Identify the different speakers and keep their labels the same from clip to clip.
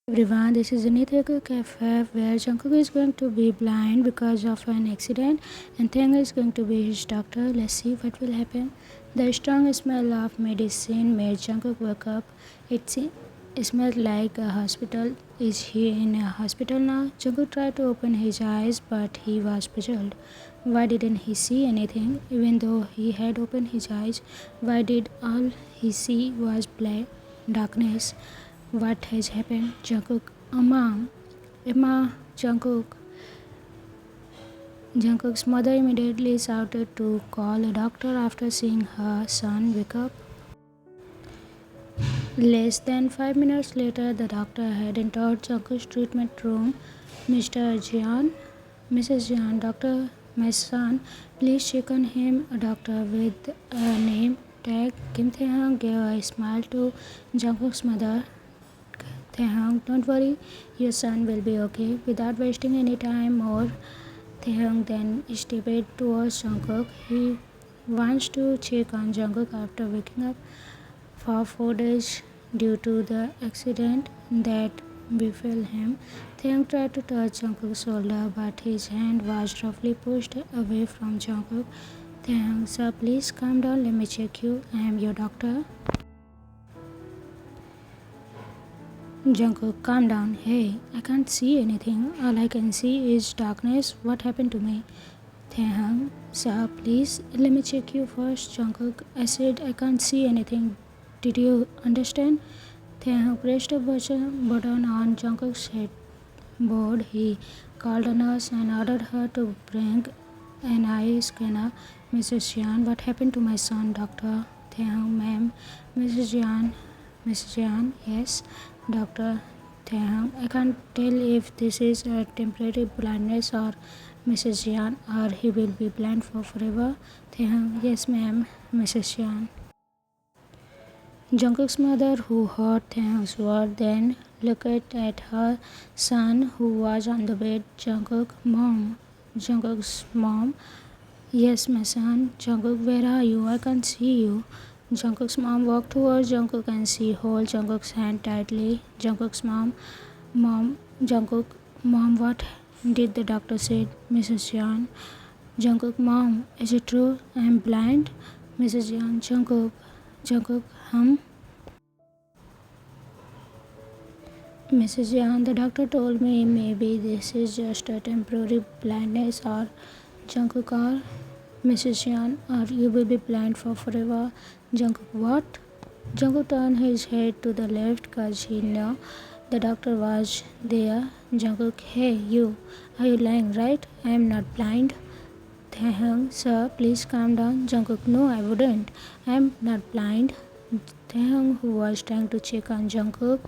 Speaker 1: Everyone, this is a Taekook cafe where Jungkook is going to be blind because of an accident and Taehyung is going to be his doctor. Let's see what will happen. The strong smell of medicine made Jungkook wake up. It smelled like a hospital. Is he in a hospital now? Jungkook tried to open his eyes but he was puzzled. Why didn't he see anything? Even though he had opened his eyes, why did all he see was black darkness? What has happened? Jungkook, Mom, Emma, Jungkook. Jungkook's mother immediately shouted to call a doctor after seeing her son wake up. Less than 5 minutes later, the doctor had entered Jungkook's treatment room. Mr. Jian, Mrs. Jian, doctor, my son, please check on him. A doctor with a name tag, Kim Taehyung, gave a smile to Jungkook's mother. Taehyung, don't worry, your son will be okay. Without wasting any time more, Taehyung then stepped towards Jungkook. He wants to check on Jungkook after waking up for 4 days due to the accident that befell him. Taehyung tried to touch Jungkook's shoulder, but his hand was roughly pushed away from Jungkook. Taehyung, sir, please calm down. Let me check you. I am your doctor. Jungkook, calm down. Hey, I can't see anything. All I can see is darkness. What happened to me? Taehyung, sir, please let me check you first. Jungkook, I said I can't see anything. Did you understand? Taehyung pressed a button on Jungkook's headboard. He called a nurse and ordered her to bring an eye scanner. Mrs. Jian, what happened to my son, doctor? Taehyung, ma'am. Mrs. Jian, yes. Doctor. Taehyung, I can't tell if this is a temporary blindness or Mrs. Jian, or he will be blind for forever. Taehyung, yes ma'am. Mrs. Jian. Jungkook's mother, who heard Taehyung's word, then looked at her son who was on the bed. Jungkook's mom, yes my son. Jungkook, where are you? I can't see you. Jungkook's mom walked towards Jungkook and she held Jungkook's hand tightly. Jungkook's Jungkook, mom, what did the doctor say? Mrs. Jian. Jungkook, mom, is it true? I am blind? Mrs. Jian, Jungkook, Mrs. Jian, the doctor told me maybe this is just a temporary blindness or Jungkook or Mrs. Jian, or you will be blind for forever. Jungkook, what? Jungkook turned his head to the left because he knew the doctor was there. Jungkook, hey you, are you lying, right? I am not blind. Taehyung, sir, please calm down. Jungkook, no, I wouldn't. I am not blind. Taehyung, who was trying to check on Jungkook,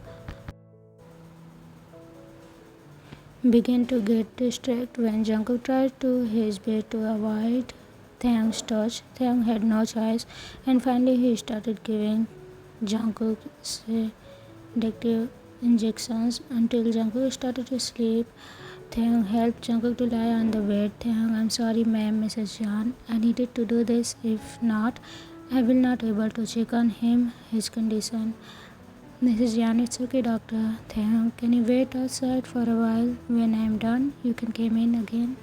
Speaker 1: began to get distracted when Jungkook tried to his best to avoid Taehyung's touch. Taehyung had no choice, and finally he started giving Jungkook sedative injections until Jungkook started to sleep. Taehyung helped Jungkook to lie on the bed. Taehyung, I'm sorry ma'am, Mrs. Jan. I needed to do this. If not, I will not able to check on him, his condition. Mrs. Jan, it's okay doctor. Taehyung, can you wait outside for a while? When I am done, you can come in again.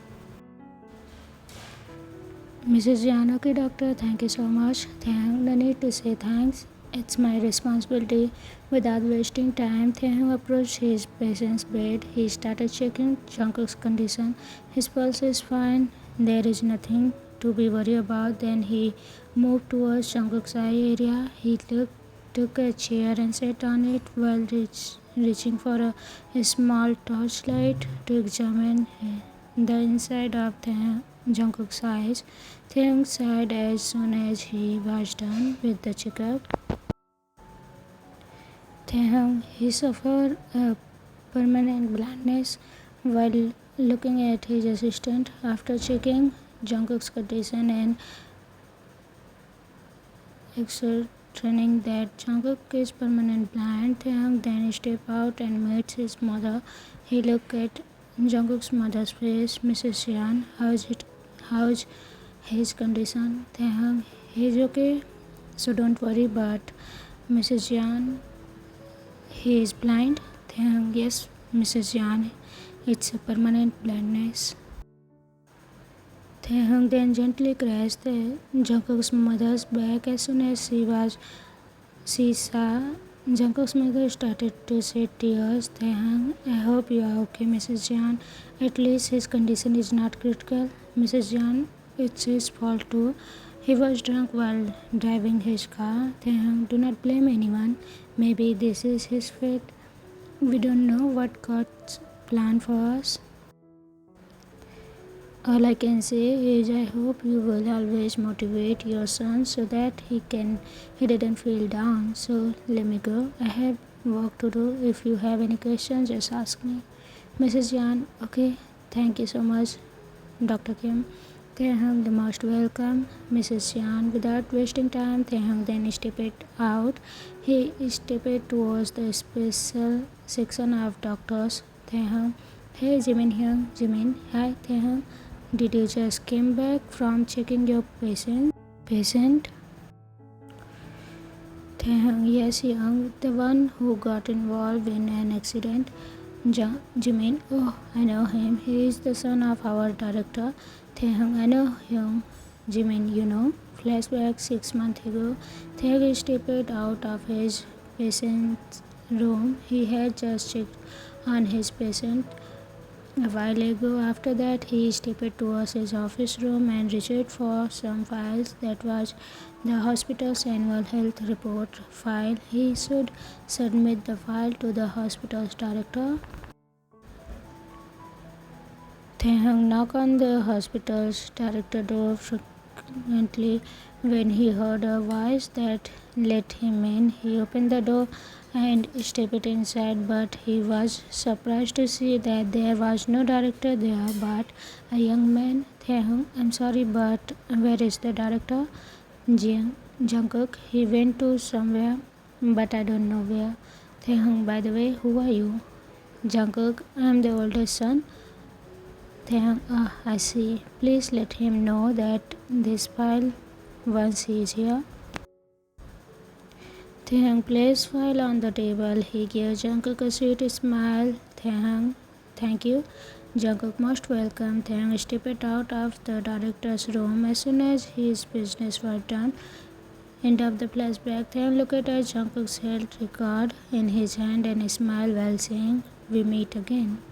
Speaker 1: Mrs. Jan, okay doctor, thank you so much. Taehyung, no need to say thanks. It's my responsibility. Without wasting time, Taehyung approached his patient's bed. He started checking Jungkook's condition. His pulse is fine. There is nothing to be worried about. Then he moved towards Jungkook's eye area. He took a chair and sat on it while reaching for a small torchlight to examine the inside of Jungkook's eyes. Taehyung sighed as soon as he was done with the checkup. Taehyung, he suffered a permanent blindness. While looking at his assistant after checking Jungkook's condition and ascertaining that Jungkook is permanent blind, Taehyung then stepped out and met his mother. He looked at Jungkook's mother's face. Mrs. Jian, how's his condition? Taehyung, he's okay, so don't worry. But Mrs. Jian, he is blind. Taehyung, yes, Mrs. Jan, it's a permanent blindness. Taehyung then gently caressed Jungkook's mother's back. As soon as she saw Jungkook's mother started to shed tears. Taehyung, I hope you are okay, Mrs. Jan. At least his condition is not critical. Mrs. Jan, it's his fault too. He was drunk while driving his car. Taehyung, do not blame anyone. Maybe this is his fate. We don't know what God's plan for us. All I can say is I hope you will always motivate your son so that he didn't feel down. So let me go. I have work to do. If you have any questions, just ask me. Mrs. Jan, okay. Thank you so much, Dr. Kim. Taehyung, the most welcome, Mrs. Jan. Without wasting time, Taehyung then stepped out. He stepped towards the special section of doctors. Taehyung, hey Jimin here. Jimin, hi Taehyung. Did you just came back from checking your patient? Taehyung, yes, young, the one who got involved in an accident. Jimin, oh, I know him. He is the son of our director. Taehyung, I know him. Jimin, you know. Flashback 6 months ago. Taehyung stepped out of his patient's room. He had just checked on his patient a while ago. After that, he stepped towards his office room and reached for some files. That was the hospital's annual health report file. He should submit the file to the hospital's director. Taehyung knocked on the hospital's director door frequently. When he heard a voice that let him in, he opened the door and stepped inside, but he was surprised to see that there was no director there but a young man. Taehyung, I'm sorry, but where is the director? Jungkook, he went to somewhere, but I don't know where. Taehyung, by the way, who are you? Jungkook, I'm the oldest son. Taehyung, I see. Please let him know that this file once he is here. Taehyung placed file on the table. He gave Jungkook a sweet smile. Taehyung, thank you. Jungkook, most welcome. Taehyung stepped out of the director's room as soon as his business was done. End of the flashback. Taehyung looked at Jungkook's health record in his hand and smiled while saying, we meet again.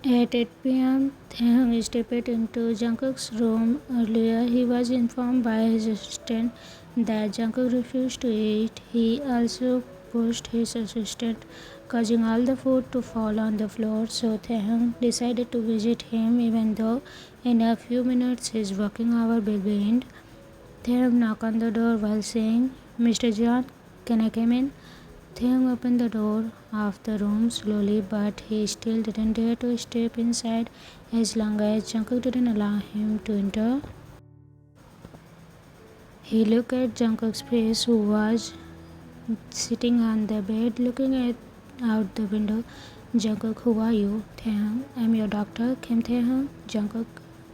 Speaker 1: At 8 p.m., Taehyung stepped into Jungkook's room. Earlier, he was informed by his assistant that Jungkook refused to eat. He also pushed his assistant, causing all the food to fall on the floor. So Taehyung decided to visit him, even though in a few minutes his working hour will end. Taehyung knocked on the door while saying, Mr. John, can I come in? Taehyung opened the door of the room slowly, but he still didn't dare to step inside as long as Jungkook didn't allow him to enter. He looked at Jungkook's face, who was sitting on the bed looking out the window. Jungkook, who are you? Taehyung, I'm your doctor. Came Taehyung. Jungkook,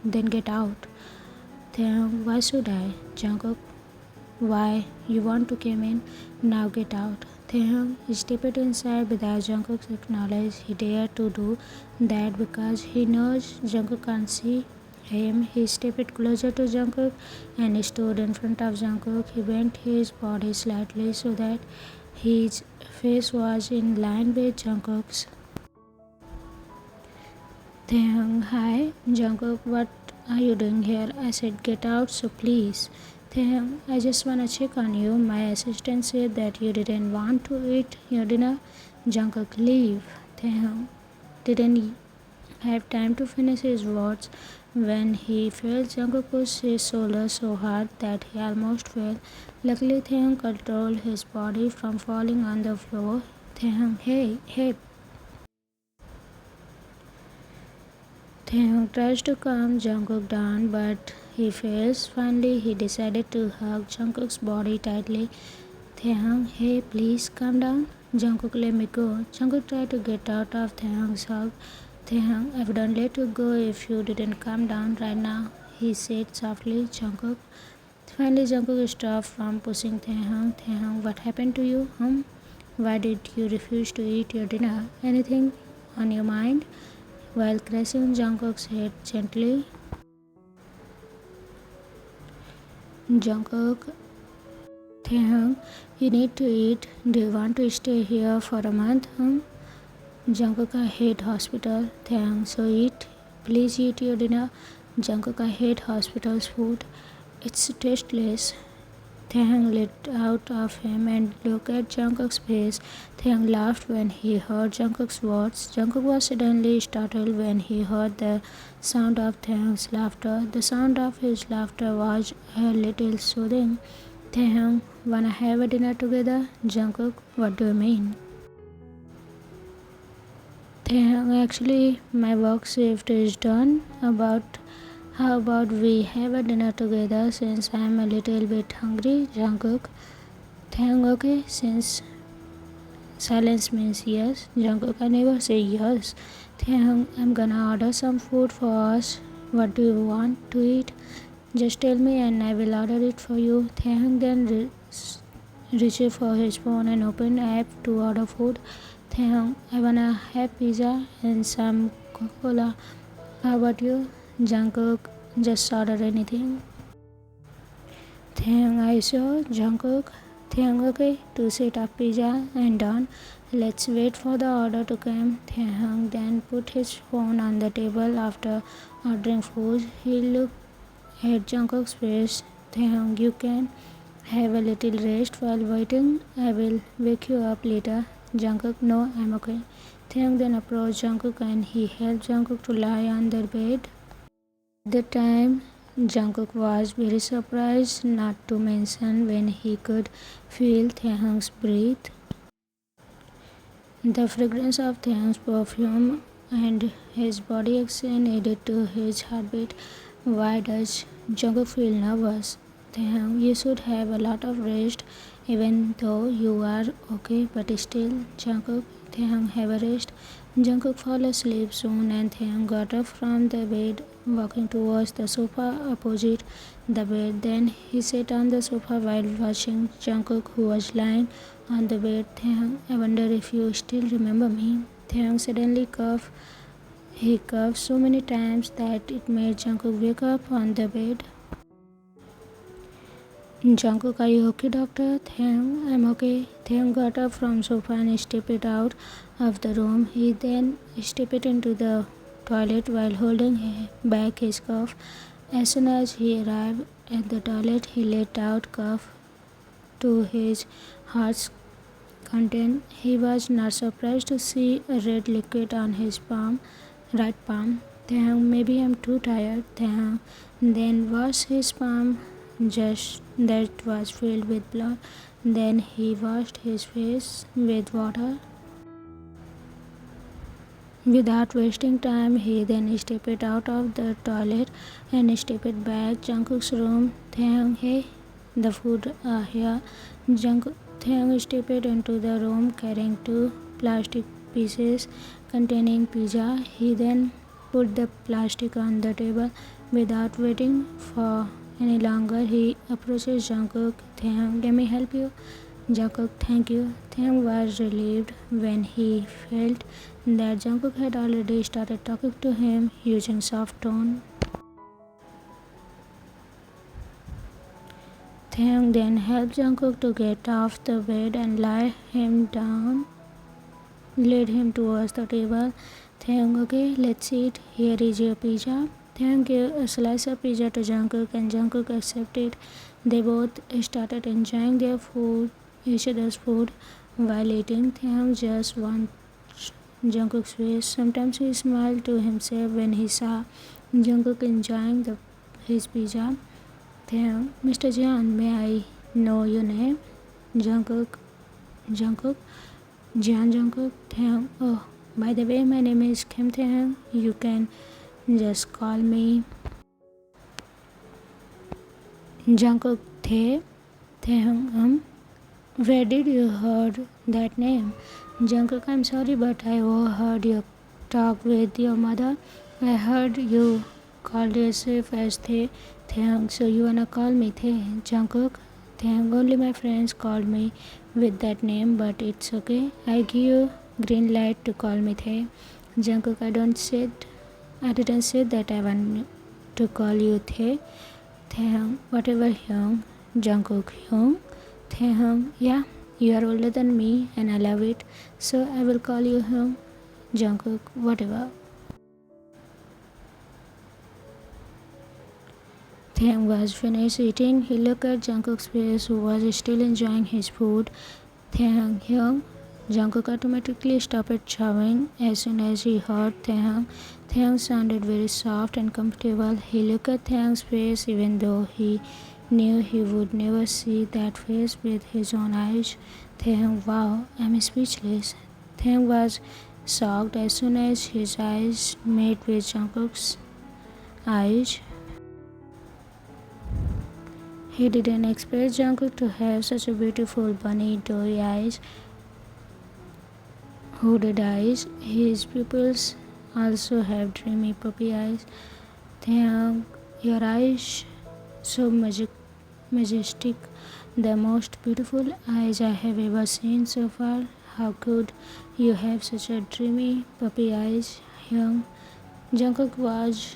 Speaker 1: then get out. Taehyung, why should I? Jungkook, why? You want to come in? Now get out. Taehyung stepped inside without Jungkook's acknowledge. He dared to do that because he knows Jungkook can't see him. He stepped closer to Jungkook and stood in front of Jungkook. He bent his body slightly so that his face was in line with Jungkook's. Taehyung, hi. Jungkook, what are you doing here? I said get out, so please. Taehyung, I just wanna check on you. My assistant said that you didn't want to eat your dinner. Jungkook, leave. Taehyung didn't have time to finish his words when he felt Jungkook push his shoulder so hard that he almost fell. Luckily, Taehyung controlled his body from falling on the floor. Taehyung, hey. Taehyung tries to calm Jungkook down, but he fails. Finally, he decided to hug Jungkook's body tightly. Taehyung, hey, please calm down. Jungkook, let me go. Jungkook tried to get out of Taehyung's hug. Taehyung, I wouldn't let you go if you didn't calm down right now, he said softly. Jungkook. Finally, Jungkook stopped from pushing Taehyung. Taehyung, what happened to you? Why did you refuse to eat your dinner? Anything on your mind? While caressing Jungkook's head gently, Jungkook, Taehyung, you need to eat. Do you want to stay here for a month? Jungkook, I hate hospital. Taehyung, so eat. Please eat your dinner. Jungkook, I hate hospital's food. It's tasteless. Taehyung lit out of him and looked at Jungkook's face. Taehyung laughed when he heard Jungkook's words. Jungkook was suddenly startled when he heard the sound of Taehyung's laughter. The sound of his laughter was a little soothing. Taehyung, wanna have a dinner together? Jungkook, what do you mean? Taehyung, actually, my work shift is done. How about we have a dinner together since I'm a little bit hungry? Jungkook, Taehyung, okay, since silence means yes. Jungkook, I never say yes. Taehyung, I'm gonna order some food for us. What do you want to eat? Just tell me and I will order it for you. Taehyung then reached for his phone and opened app to order food. Taehyung, I wanna have pizza and some Coca-Cola. How about you? Jungkook, just order anything. Taehyung, I saw. Jungkook, Taehyung, okay, 2 sets of pizza and done. Let's wait for the order to come. Taehyung then put his phone on the table after ordering food. He looked at Jungkook's face. Taehyung, you can have a little rest while waiting. I will wake you up later. Jungkook, no, I'm okay. Taehyung then approached Jungkook and he helped Jungkook to lie on the bed. At the time, Jungkook was very surprised, not to mention when he could feel Taehyung's breath. The fragrance of Taehyung's perfume and his body accent added to his heartbeat. Why does Jungkook feel nervous? Taehyung, you should have a lot of rest, even though you are okay, but still. Jungkook, Taehyung, have a rest. Jungkook fell asleep soon and Taehyung got up from the bed, walking towards the sofa opposite the bed. Then he sat on the sofa while watching Jungkook, who was lying on the bed. Taehyung, I wonder if you still remember me. Taehyung suddenly coughed. He coughed so many times that it made Jungkook wake up on the bed. Jungkook, are you okay, doctor? Taehyung, I'm okay. Taehyung got up from sofa and stepped out of the room. He then stepped into the toilet while holding back his cough. As soon as he arrived at the toilet, he let out cough to his heart's content. He was not surprised to see a red liquid on his right palm. Taehyung, maybe I'm too tired. Taehyung then washed his palm that was filled with blood. Then he washed his face with water. Without wasting time, he then stepped out of the toilet and stepped back Jungkook's room. Taehyung, hey, the food are here. Taehyung stepped into the room carrying 2 plastic pieces containing pizza. He then put the plastic on the table. Without waiting for any longer, he approaches Jungkook. Taehyung, let me help you. Jungkook, thank you. Taehyung was relieved when he felt that Jungkook had already started talking to him using soft tone. Taehyung then helped Jungkook to get off the bed and laid him towards the table. Taehyung, okay, let's eat. Here is your pizza. Taehyung gave a slice of pizza to Jungkook and Jungkook accepted. They both started enjoying each other's food. While eating, Taehyung just watched Jungkook's face. Sometimes he smiled to himself when he saw Jungkook enjoying his pizza. Taehyung, Mr. Jian, may I know your name? Jungkook, Jian Jungkook. Taehyung, oh, by the way, my name is Kim Taehyung. You can just call me Jungkook. Taehyung, where did you heard that name? Jungkook, I'm sorry, but I overheard you talk with your mother. I heard you called yourself as Taehyung, so you wanna call me Jungkook? Taehyung, only my friends called me with that name, but it's okay. I give you green light to call me Tae. Jungkook, I didn't say that I want to call you Tae. Taehyung, whatever Hyung. Jungkook, Hyung. Taehyung, yeah, you are older than me and I love it, so I will call you Hyung. Jungkook, whatever. Taehyung was finished eating. He looked at Jungkook's face, who was still enjoying his food. Taehyung, Hyung. Jungkook automatically stopped chowing as soon as he heard Taehyung. Taehyung sounded very soft and comfortable. He looked at Taehyung's face even though he knew he would never see that face with his own eyes. Taehyung, wow, I'm speechless. Taehyung was shocked as soon as his eyes met with Jungkook's eyes. He didn't expect Jungkook to have such a beautiful bunny doe eyes, hooded eyes. His pupils also have dreamy puppy eyes. Taehyung, your eyes so majestic, the most beautiful eyes I have ever seen so far. How could you have such a dreamy puppy eyes, Hyung? Jungkook's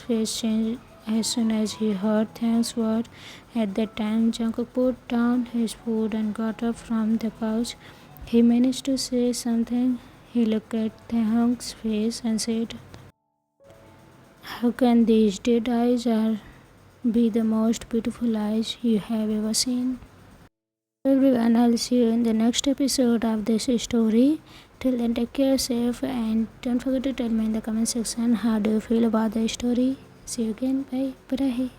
Speaker 1: face changed as soon as he heard Taehyung's word. At that time, Jungkook put down his food and got up from the couch. He managed to say something. He looked at Taehyung's face and said, how can these dead eyes be the most beautiful eyes you have ever seen? Everyone, I'll see you in the next episode of this story. Till then, take care, safe, and don't forget to tell me in the comment section how do you feel about the story. See you again. Bye. Bye.